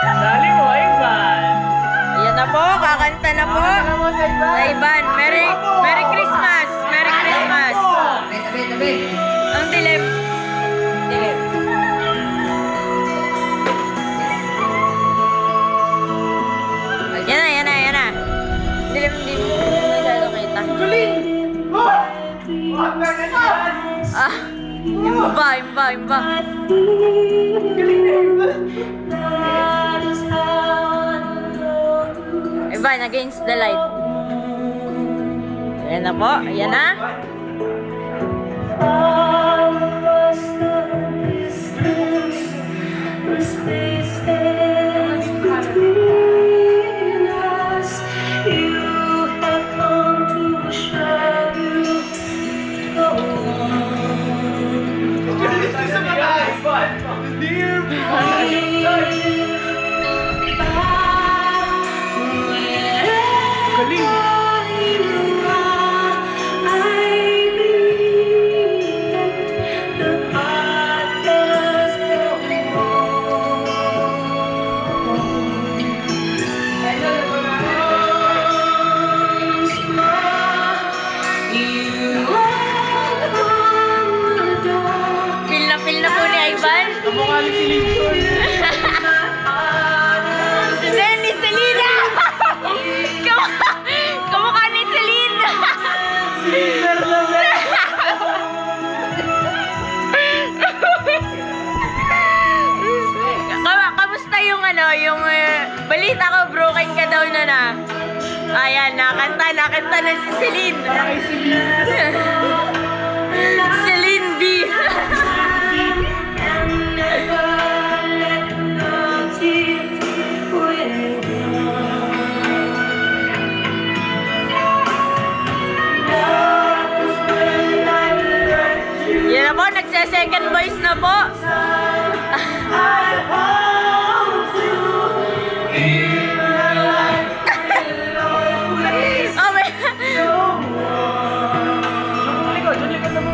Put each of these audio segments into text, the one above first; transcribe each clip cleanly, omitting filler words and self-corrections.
Dali mo, Ivan. Yan na po, kakanta na po. Sa Ivan. Merry Christmas! Merry Christmas! Tabi. Ang dilim. Dilim. Yan na. Dilim, hindi mo masyado kita. Galing! Ah, imba. Ivan, against the light. Ayan na po, ayan na. Feel na po ni Ivan. Kamukha ni si Lincoln. Ni Selena! Kamukha ni Selena! Silver na. Kamusta yung balita ko broken ka daw na. Ayan, nakanta na si Celine. Ay, si Lincoln. Celine B. Yan na po, nagse-second voice na po. Oh my Likod na mo.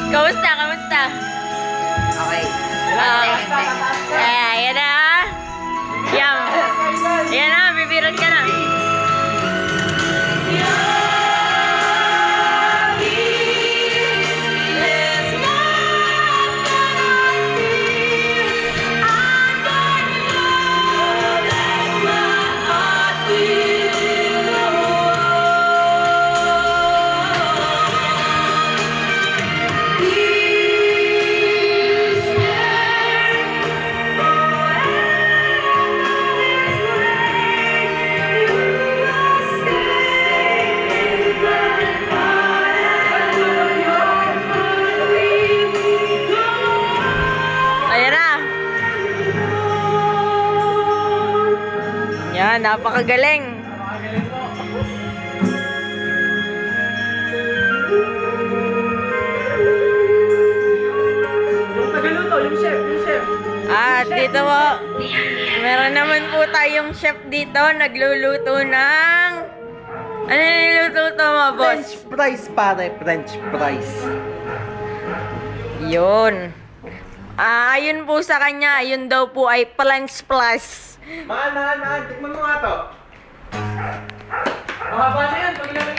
Kamusta? Okay. Ayan na. Yum. Ayan na, bibirot ka na. Yan, napakagaling. Yung tagaluto, yung chef. At dito po, meron naman po tayong chef dito, nagluluto ng... Ano niluluto mo, boss? French fries pare, French fries. Yun. Ayun po sa kanya, ayun daw po ay French fries. Mahal, tikman mo nga to. Mahaba na yan, pag ilang